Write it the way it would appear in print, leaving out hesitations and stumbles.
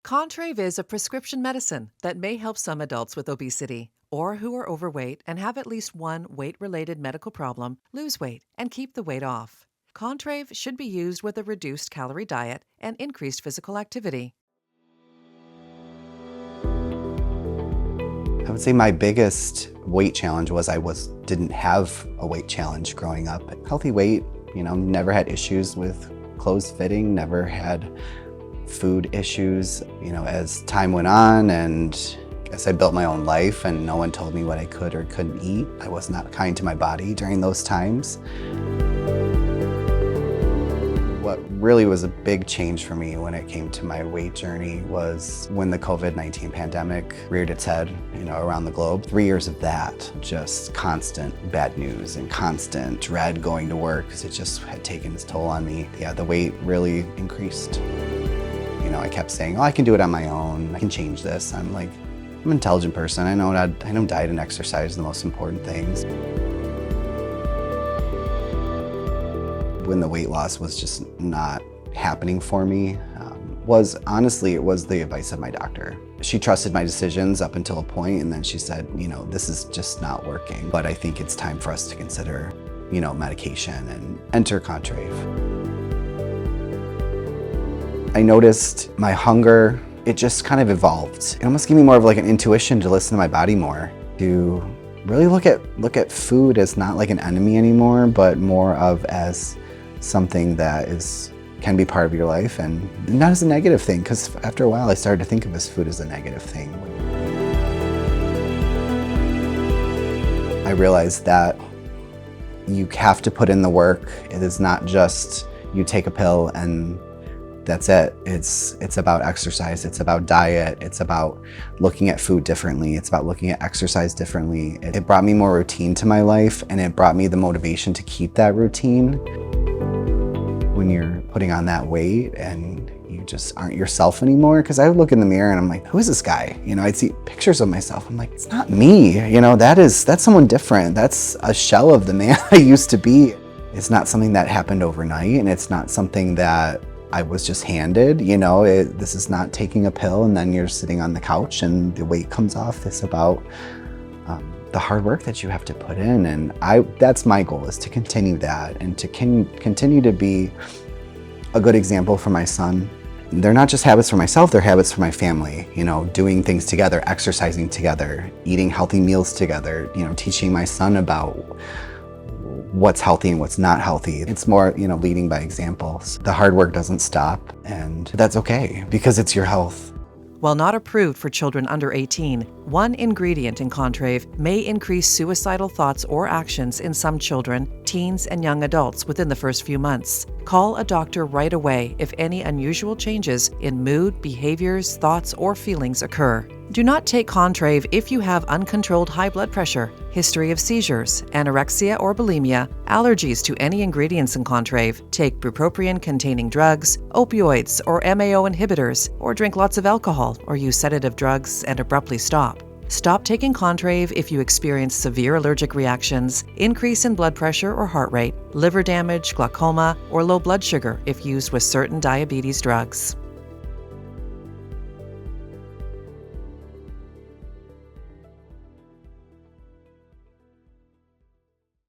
CONTRAVE is a prescription medicine that may help some adults with obesity or who are overweight and have at least one weight-related medical problem lose weight and keep the weight off. CONTRAVE should be used with a reduced calorie diet and increased physical activity. I would say my biggest weight challenge was I didn't have a weight challenge growing up. Healthy weight, never had issues with clothes fitting, never had food issues. As time went on and as I built my own life and no one told me what I could or couldn't eat, I was not kind to my body during those times. What really was a big change for me when it came to my weight journey was when the COVID-19 pandemic reared its head, around the globe. 3 years of that, just constant bad news and constant dread going to work because it just had taken its toll on me. Yeah, the weight really increased. I kept saying, oh, I can do it on my own. I can change this. I'm an intelligent person. I know diet and exercise are the most important things. When the weight loss was just not happening for me, it was the advice of my doctor. She trusted my decisions up until a point, and then she said, this is just not working. But I think it's time for us to consider, medication and enter CONTRAVE. I noticed my hunger, it just kind of evolved. It almost gave me more of an intuition to listen to my body more, to really look at food as not like an enemy anymore, but more of as something that can be part of your life and not as a negative thing, because after a while I started to think of as food as a negative thing. I realized that you have to put in the work. It is not just you take a pill and that's it. It's about exercise, it's about diet, it's about looking at food differently, it's about looking at exercise differently. It brought me more routine to my life, and it brought me the motivation to keep that routine. When you're putting on that weight and you just aren't yourself anymore, because I would look in the mirror and I'm like, who is this guy? I'd see pictures of myself. I'm like, it's not me. That's someone different. That's a shell of the man I used to be. It's not something that happened overnight, and it's not something that I was just handed. This is not taking a pill and then you're sitting on the couch and the weight comes off. It's about the hard work that you have to put in, and that's my goal, is to continue that and to continue to be a good example for my son. They're not just habits for myself, they're habits for my family. Doing things together, exercising together, eating healthy meals together, teaching my son about what's healthy and what's not healthy. It's more, leading by examples. The hard work doesn't stop, and that's okay because it's your health. While not approved for children under 18, one ingredient in CONTRAVE may increase suicidal thoughts or actions in some children, teens, and young adults within the first few months. Call a doctor right away if any unusual changes in mood, behaviors, thoughts, or feelings occur. Do not take CONTRAVE if you have uncontrolled high blood pressure, history of seizures, anorexia or bulimia, allergies to any ingredients in CONTRAVE, take bupropion-containing drugs, opioids or MAO inhibitors, or drink lots of alcohol or use sedative drugs and abruptly stop. Stop taking CONTRAVE if you experience severe allergic reactions, increase in blood pressure or heart rate, liver damage, glaucoma, or low blood sugar if used with certain diabetes drugs.